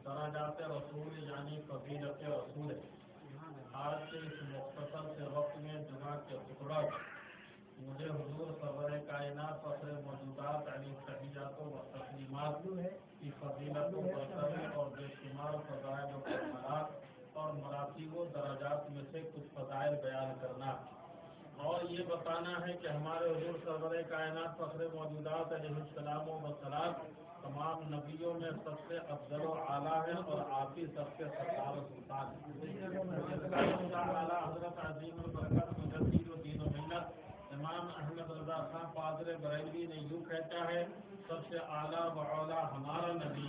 درجات رسول یعنی فضیلت رسول ہے۔ آج کے اس مختصر سے وقت میں جمعہ کے خطبہ مجھے حضور سرور کائنات فخر موجودات علی تحیات و تسلیمات کی فضیلت و برتری اور بے شمار فضائل و کمالات اور مراتب و درجات میں سے کچھ فضائل بیان کرنا اور یہ بتانا ہے کہ ہمارے حضور سرور کائنات فخر موجودات علیہ السلام و وسلام تمام نبیوں میں سب سے افضل و اعلیٰ ہے اور آپ ہی سب سے سردار و سلطان ہے۔ اعلیٰ حضرت عظیم البرکت مجدد الدین و ملت امام احمد رضا خان پادری بریلوی نے یوں کہتا ہے، سب سے اعلیٰ و اعلیٰ ہمارا نبی،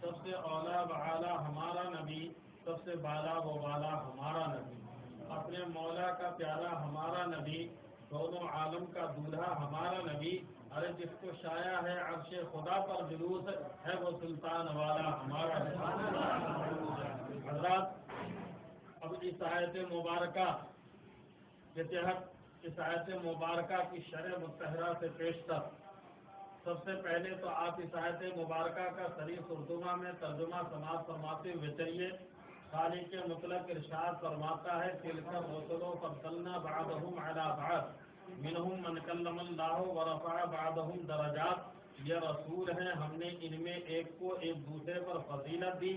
سب سے اعلیٰ و اعلیٰ ہمارا نبی، سب سے بالا و بالا ہمارا نبی، اپنے مولا کا پیارا ہمارا نبی، دونوں عالم کا دولہا ہمارا نبی، ارے جس کو شایع ہے عرش خدا پر جلوس ہے وہ سلطان والا ہمارا نبی۔ حضرات، اب اس آیت مبارکہ کے تحت اس آیت مبارکہ کی شرح مطہرہ سے پیشتر سب سے پہلے تو آپ اس آیت مبارکہ کا صریح ترجمہ میں ترجمہ سماعت فرماتے ہوئے چلیے۔ خالق مطلق ارشاد فرماتا ہے، تلک الرسل فضلنا بعضهم علی بعض منهم من کلم اللہ ورفع بعضهم درجات۔ یہ رسول ہیں، ہم نے ان میں ایک کو ایک دوسرے پر فضیلت دی،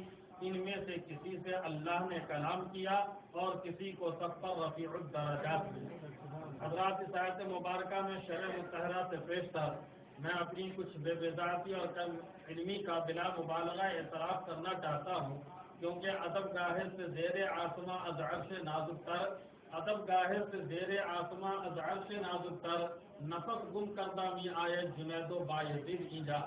ان میں سے کسی سے اللہ نے کلام کیا اور کسی کو سب پر رفیع الدرجات دی۔ حضرات، اس آیت مبارکہ میں شرح مطہرہ سے پیشتر میں اپنی کچھ بے بضاعتی اور کم علمی کا بلا مبالغہ اعتراف کرنا چاہتا ہوں، کیونکہ ادب گاہر سے زیر آسماں از عرش نازک تر، ادب گاہر سے زیر آسماں از عرش نازک تر، نفس گم کردہ می آئے جنید و بایزید اینجا۔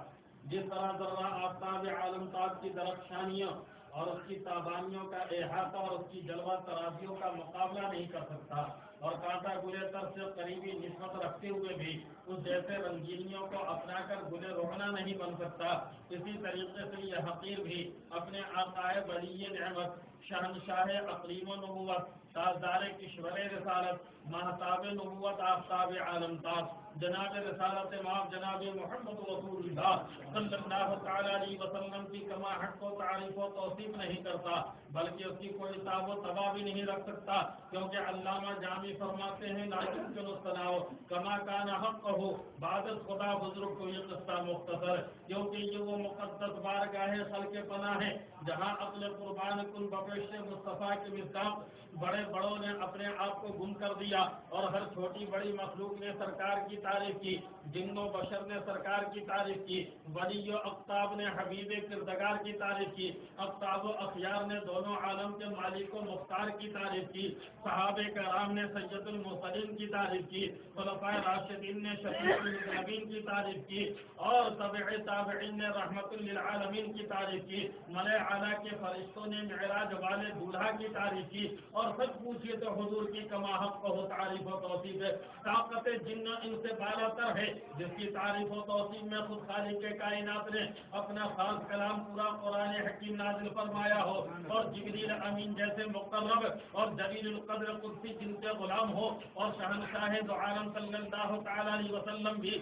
جس طرح ذرہ آفتاب عالم تاب کی درخشانیوں اور اس کی تابانیوں کا احاطہ اور اس کی جلوہ ترازیوں کا مقابلہ نہیں کر سکتا، اور کانٹا گلے تر سے قریبی نسبت رکھتے ہوئے بھی اس جیسے رنگینیوں کو اپنا کر گلے روہنا نہیں بن سکتا، اسی طریقے سے یہ حقیر بھی اپنے آقائے ولی نعمت، شہنشاہ اقلیم و نبوت، تاجدار کشور رسالت، مہتاب نبوت، آفتاب عالم تاج، جناب رسالت امام جناب محمد رسول اللہ صلی اللہ تعالی علیہ وسلم کی کما حق و تعریف و توصیف نہیں کرتا، بلکہ اس کی کوئی تاب و تبا بھی نہیں رکھ سکتا، کیونکہ علامہ جامی فرماتے ہیں، لا يمكن الثناء کما کان حقہ، بعد خدا بزرگ کو یہ قصہ مختصر، کیونکہ یہ وہ مقدس بارگاہ خلق پناہ ہے جہاں اپنے قربان کن بپیش مصطفیٰ کے مصداق بڑے بڑوں نے اپنے آپ کو گم کر دیا، اور ہر چھوٹی بڑی مخلوق نے سرکار کی تعریف کی، جن و بشر نے سرکار کی تعریف کی، ولی و اقطاب نے حبیب کردگار کی تعریف کی، اقطاب و اخیار نے دونوں عالم کے مالک و مختار کی تعریف کی، صحابہ کرام نے سید المرسلین کی تعریف کی، خلفائے راشدین نے شفیع المذنبین کی تعریف کی، اور تبع تابعین نے رحمت للعالمین کی تعریف کی، ملائے اعلیٰ کے فرشتوں نے معراج والے دولہا کی تعریف کی، اور سب پوچھئے تو حضور کی کما حق و تعریف و توصیف ہے۔ طاقت جن ان سے بالا تر ہے، جس کی تعریف و توصیف میں خود خالق کائنات نے اپنا خاص کلام پورا قرآن حکیم نازل فرمایا ہو، اور جبریل امین جیسے مقرب اور جلیل القدر قدسی جن کے غلام ہو، اور شہنشاہ دو عالم صلی اللہ تعالی علیہ وسلم بھی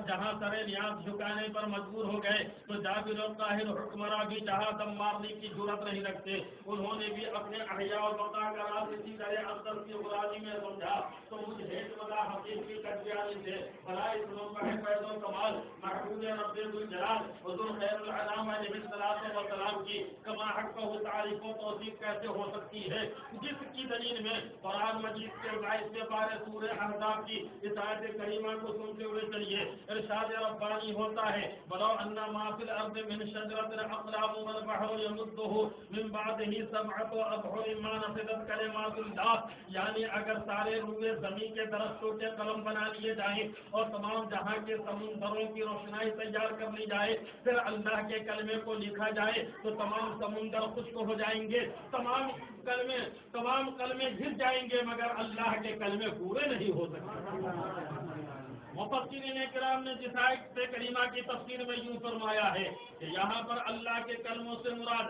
جہاں سر نیاز جھکانے پر مجبور ہو گئے تو جابر القاہر حکمراں بھی جہاں دم مارنے کی جرات نہیں رکھتے، انہوں نے بھی اپنے احیاء و بقا کا راز اسی طرح اقدس کی غلامی میں سمجھا، تو مجھ ہیٹ ولا حقیق کی کٹیانی سے بھلا اس لوگ ہے فیض و کمال محبوب رب الجلال حضور خیر الانام علیہ الصلوۃ والسلام کی کما حق و تعریف و توصیف کیسے ہو سکتی ہے، جس کی دلیل میں قرآن مجید کے 22ویں پارے سورہ احزاب کی اس آیت کریمہ کو سنتے ہوئے چلیے، ارشاد ربانی ہوتا ہے، بلو ان ما فی الارض من شجرۃ اقلام والبحر یمدہ من بعدہ سبعۃ ابحر ما نفدت کلمات اللہ، یعنی اگر سارے روئے زمین کے درختوں کے قلم بنا لیے جائیں اور تمام جہاں کے سمندروں کی روشنائی تیار کر لی جائے، پھر اللہ کے کلمے کو لکھا جائے تو تمام سمندر خشک ہو جائیں گے، تمام کلمے گر جائیں گے، مگر اللہ کے کلمے پورے نہیں ہو سکتے۔ مفسرین کرام نے جس آیت کریمہ کی تفسیر میں یوں فرمایا ہے کہ یہاں پر اللہ کے کلموں سے مراد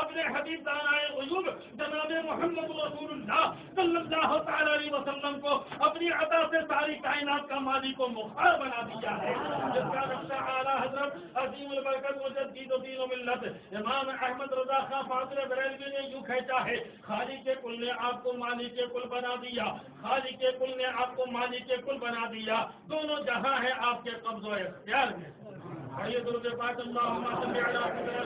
اپنے حبیب دانائے غیوب جناب محمد رسول اللہ صلی اللہ تعالی علیہ وسلم کو اپنی عطا سے ساری کائنات کا مالک و مختار بنا دیا ہے، جس کا نقشہ اعلیٰ حضرت عظیم البرکت مجدد و دین و ملت امام احمد رضا خان فاضل بریلوی نے یوں کہتا ہے، خالق کل نے آپ کو مالک کل بنا دیا، خالق کل نے آپ کو مالک کل بنا دیا، دونوں جہاں ہیں آپ کے قبض و اختیار میں۔ آئیے درود پاک اللہم صلی علی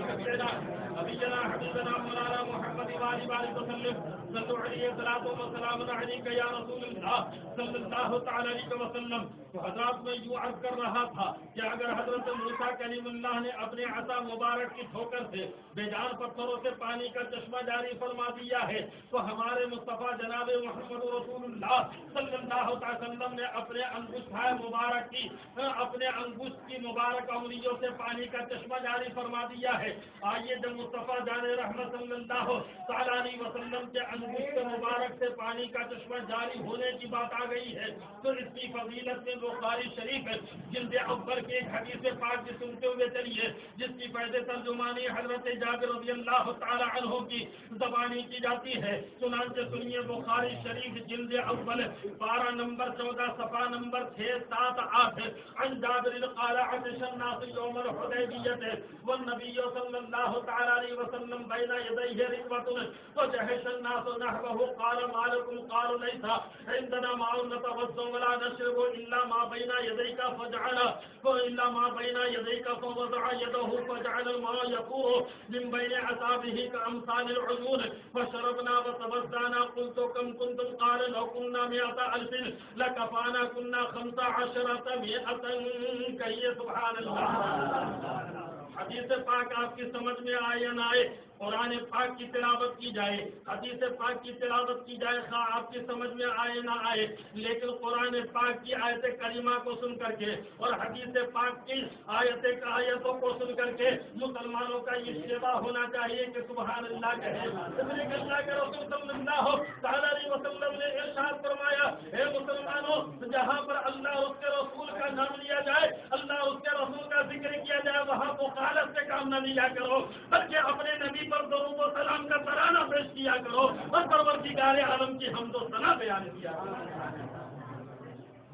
سیدنا نبینا حبیبنا مولانا محمد وآلہ وسلم، صلو علیہ الصلوۃ والسلام علیک یا رسول اللہ صلی اللہ تعالی علیہ وسلم۔ تو حضرات میں یوں عرض کر رہا تھا کہ اگر حضرت موسیٰ کلیم اللہ نے اپنے عصا مبارک کی ٹھوکر سے بے جان پتھروں سے پانی کا چشمہ جاری فرما دیا ہے، تو ہمارے مصطفیٰ جناب محمد رسول اللہ صلی اللہ تعالی وسلم نے اپنے انگشت مبارک کی اپنے انگشت کی مبارک انگلیوں سے پانی کا چشمہ جاری فرما دیا ہے۔ آئیے جب مصطفیٰ جان رحمت صلی اللہ تعالی علیہ وسلم کے انگشت مبارک سے پانی کا چشمہ جاری ہونے کی بات آ گئی ہے، تو اس کی فضیلت میں بخاری شریف جلد اول کے ایک حدیث پاک کی سنتے ہوئے چلیے، جس کی پہلے ترجمانی حضرت جابر رضی اللہ تعالی عنہ کی زبانی کی جاتی ہے۔ چنانچہ سنیے بخاری شریف جلد اول 12 نمبر 14 صفحہ نمبر 6 7 8 عن جابر قال عطش الناس يوم الحديبية والنبي صلى الله تعالى عليه وسلم بين يديه ركبة فجهش الناس نحوه قال ما لكم قالوا ليس عندنا ماء نتوضا ولا نشرب الا ما بين يديك فوضع يده فجعل الماء يفور من بين اصابعه كامثال العيون فشربنا وتوضانا قلت كم كنتم قال لو كنا 100,000 لكفانا كنا 15,000 کہیے سبحان اللہ۔ حدیث پاک آپ کی سمجھ میں آئے یا نہ آئے، قرآن پاک کی تلاوت کی جائے، حدیث پاک کی تلاوت کی جائے، خواہ آپ کی سمجھ میں آئے نہ آئے، لیکن قرآن پاک کی آیت کریمہ کو سن کر کے اور حدیث پاک کی آیتوں کو سن کر کے مسلمانوں کا یہ شیوا ہونا چاہیے کہ سبحان اللہ کہے۔ اللہ کے رسول صلی اللہ تعالی علیہ وسلم نے ارشاد فرمایا، اے مسلمانوں، جہاں پر اللہ اور اس کے رسول کا نام لیا جائے، اللہ اور اس کے رسول کا ذکر کیا جائے، وہاں مخالف سے کام نہ لیا کرو، بلکہ اپنے نبی پر درود و سلام کا ترانہ پیش کیا کرو اور پروردگار عالم کی حمد و ثنا بیان کیا کرو۔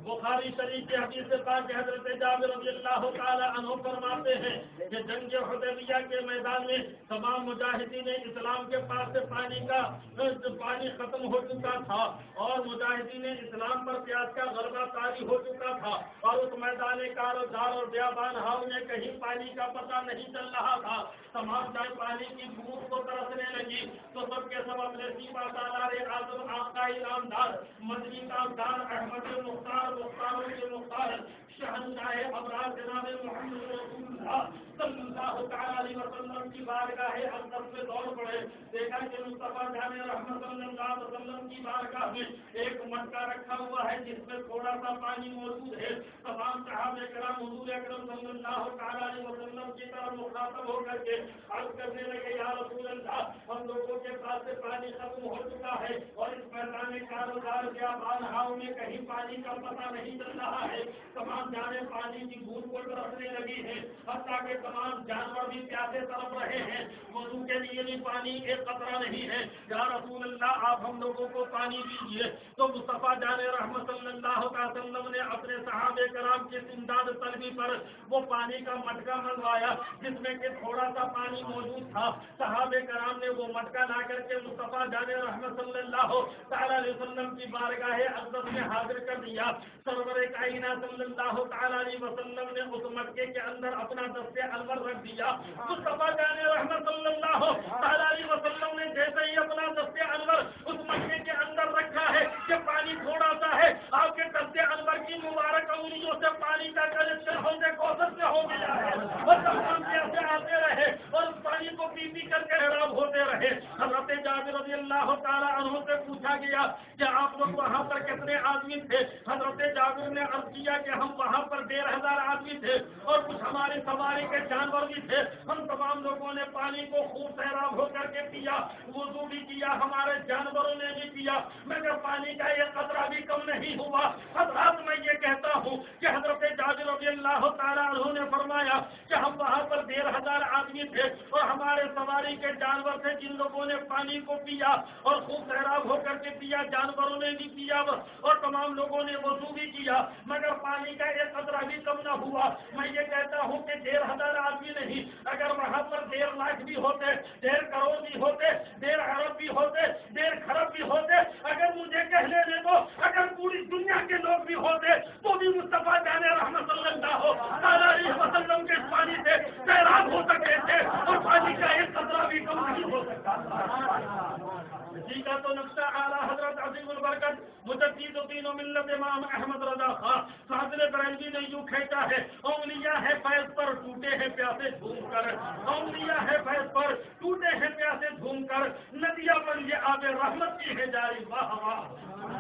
بخاری شریف کے حدیث پاک حضرت جابر رضی اللہ تعالی عنہ فرماتے ہیں کہ جنگ حدیبیہ کے میدان میں تمام مجاہدین اسلام کے پاس سے پانی ختم ہو چکا تھا اور مجاہدین اسلام پر پیاس کا غلبہ طاری ہو چکا تھا اور اس میدان کارزار اور بیابان ہاؤ میں کہیں پانی کا پتہ نہیں چل رہا تھا۔ تمام جائے پانی کی بھوک کو ترسنے لگی تو سب کے سب اپنے سیما سالار اعظم آقا نامدار مدنی نامدار احمد مختار مختار شہنشاہ ابرار جناب محمد رسول اللہ صلی اللہ تعالی علیہ وسلم کی بارگاہ اقدس میں دوڑ پڑے، دیکھا کہ مصطفیٰ جان رحمت صلی اللہ علیہ وسلم کی بارگاہ میں ایک مٹکا رکھا ہوا ہے جس میں تھوڑا سا پانی موجود ہے۔ تمام صحابہ کرام حضور اکرم صلی اللہ تعالی علیہ وسلم کی طرف مخاطب ہو کر کے عرض کرنے لگے، یا رسول اللہ، ہم لوگوں کے پاس سے پانی ختم ہو چکا ہے اور اس میدان کاروبار بیابان ہاؤ میں کہیں پانی کا پتہ نہیں چل رہا ہے۔ تمام جانیں پانی کی بوند کو ترسنے لگی ہے، حتیٰ کہ تمام جانور بھی پیاسے تڑپ رہے ہیں، وضو کے لیے بھی پانی ایک قطرہ نہیں ہے۔ یا رسول اللہ، آپ ہم لوگوں کو پانی دیجیے۔ تو مصطفیٰ جان رحمت صلی اللہ علیہ وسلم نے اپنے صحابہ کرام کی امداد طلبی پر وہ پانی کا مٹکا منگوایا جس میں کہ تھوڑا سا پانی موجود تھا۔ صحابہ کرام نے وہ مٹکا لا کر کے مصطفیٰ جان رحمت صلی اللہ تعالی علیہ وسلم کی بارگاہ اقدس میں حاضر کر دیا۔ سرور کائنات صلی اللہ تعالی علیہ وسلم نے اس مٹکے کے اندر اپنا دست انور رکھ دیا۔ مصطفیٰ جان رحمت صلی اللہ تعالی علیہ وسلم نے جیسے ہی اپنا دست انور اس مٹکے کے اندر رکھا ہے کہ پانی تھوڑا سا ہے، آپ کے دست انور کی مبارک انگلیوں سے پانی کا کنیکشن ہوتے کوثر سے ہو گیا ہے اور تمام پیاسے آتے رہے اور اس پانی کو پی پی کر کے حیران ہوتے ہوتے رہے. حضرت جابر رضی اللہ تعالیٰ عنہ سے پوچھا گیا کہ آپ لوگ وہاں پر کتنے آدمی تھے؟ حضرت جابر نے عرض کیا کہ ہم وہاں پر 1500 آدمی تھے اور کچھ ہماری سواری کے جانور بھی تھے. ہم تمام لوگوں نے پانی کو خوب سیراب ہو کر کے پیا, وضو بھی کیا, ہمارے جانوروں نے بھی پیا, مگر پانی کا یہ قطرہ بھی کم نہیں ہوا. حضرات میں یہ کہتا ہوں کہ حضرت جابر رضی اللہ تعالیٰ عنہ نے فرمایا کہ ہم وہاں پر 1500 آدمی تھے اور ہمارے سواری کے جانور تھے جن لوگوں نے پانی کو پیا اور خوب سیراب ہو کر کے پیا, جانوروں نے بھی پیا اور تمام لوگوں نے وضو بھی کیا, مگر پانی کا ایک قطرہ بھی کم نہ ہوا. میں یہ کہتا ہوں کہ 1500 آدمی نہیں, اگر وہاں پر 1.5 لاکھ بھی ہوتے, 1.5 کروڑ بھی ہوتے, 1.5 ارب بھی ہوتے, 1.5 خرب بھی ہوتے, اگر مجھے کہہ لینے کو اگر پوری دنیا کے لوگ بھی ہوتے تو بھی مصطفیٰ جان رحمت صلی اللہ علیہ وسلم کے پانی سے سیراب ہو سکتے تھے اور پانی کا ایک قطرہ بھی کم نہیں ہو سکتا. اسی کا تو نقشہ اعلیٰ حضرت عظیم البرکت مجدد الدین و ملت امام احمد رضا خان صادر بریلوی نے یوں کھینچا ہے, اولیاء ہے فیض پر ٹوٹے ہیں پیاسے جھوم کر, اولیاء ہے فیض پر ٹوٹے ہیں پیاسے جھوم کر, ندیاں پر یہ آب رحمت کی ہے جاری. واہ واہ,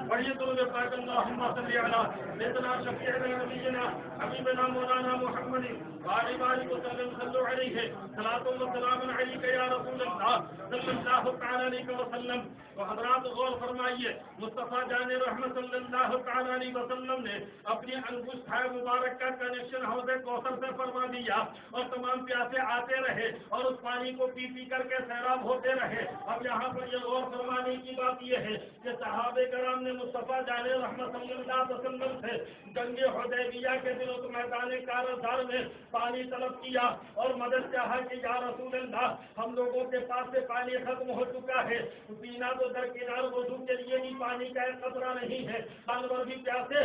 بڑی درود پاک اللہم صلی علی سیدنا شفیعنا نبینا حبیبنا مولانا محمد وآلہ وسلم صلوا علیہ صلاۃ و سلام علیک یا رسول اللہ صلی اللہ تعالی علیہ وسلم. تو حضرات غور فرمائیے, مصطفیٰ جان رحمت صلی اللہ تعالی علیہ وسلم نے اپنی انگشت مبارک کا کنیکشن حوض کوثر سے فرما دیا اور تمام پیاسے آتے رہے اور اس پانی کو پی پی کر کے سیراب ہوتے رہے. اب یہاں پر یہ غور فرمانے کی بات یہ ہے کہ صحابہ کرام نے مصطفیٰ جان رحمت صلی اللہ علیہ وسلم سے جنگ حدیبیہ کے دن اس میدان کارزار میں پانی طلب کیا اور مدد چاہا کہ یا رسول اللہ, ہم لوگوں کے پاس سے پانی ختم ہو چکا ہے, پینا تو درکنار وضو کے لیے بھی پانی کا ایک قطرہ نہیں ہے, جانور بھی پیاسے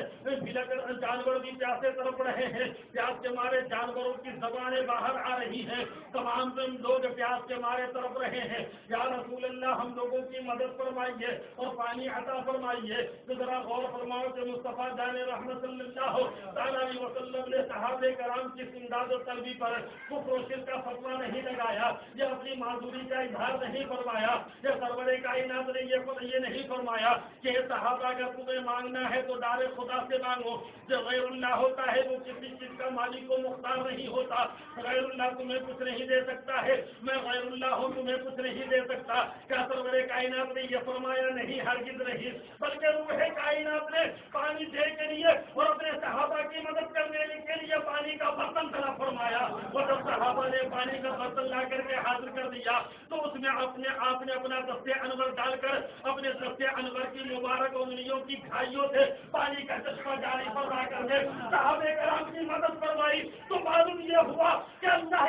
جانور بھی پیاسے تڑپ رہے ہیں, پیاس کے مارے جانوروں کی زبانیں باہر آ رہی ہیں, تمام لوگ پیاس کے مارے تڑپ رہے ہیں. یا رسول اللہ, ہم لوگوں کی مدد فرمائیے اور پانی عطا فرمائیے. تو ذرا غور فرماؤ کہ مصطفیٰ جان رحمت صلی اللہ تعالی علیہ وسلم نے صحابہ کرام کی امداد و طلبی پر کفر و شرک کا فتویٰ نہیں لگایا, یہ اپنی معذوری کا اظہار نہیں فرمایا, یہ سرور کائنات نے یہ نہیں فرمایا کہ صحابہ اگر تمہیں مانگنا ہے تو دار خدا سے مانگو. جب غیر اللہ ہوتا ہے وہ کسی چیز کا مالک و مختار نہیں ہوتا. غیر اللہ تمہیں کچھ نہیں دے سکتا ہے, میں غیر اللہ ہوں تمہیں کچھ نہیں دے سکتا. کیا سرور کائنات نے یہ فرمایا؟ نہیں, ہرگز نہیں, بلکہ روح کائنات نے پانی دے کے لیے اور اپنے صحابہ کی مدد کرنے کے لیے پانی کا برتن طلب فرمایا. اور جب صحابہ نے پانی کا برتن لا کر کے حاضر کر دیا تو اس میں آپ نے اپنا دستے انور ڈال کر اپنے دستے انور کی مبارک انگلیوں کی گھائیوں سے پانی کا چشمہ جاری فرما کر کے صحابہ کرام کی مدد فرمائی. تو معلوم یہ ہوا کہ اللہ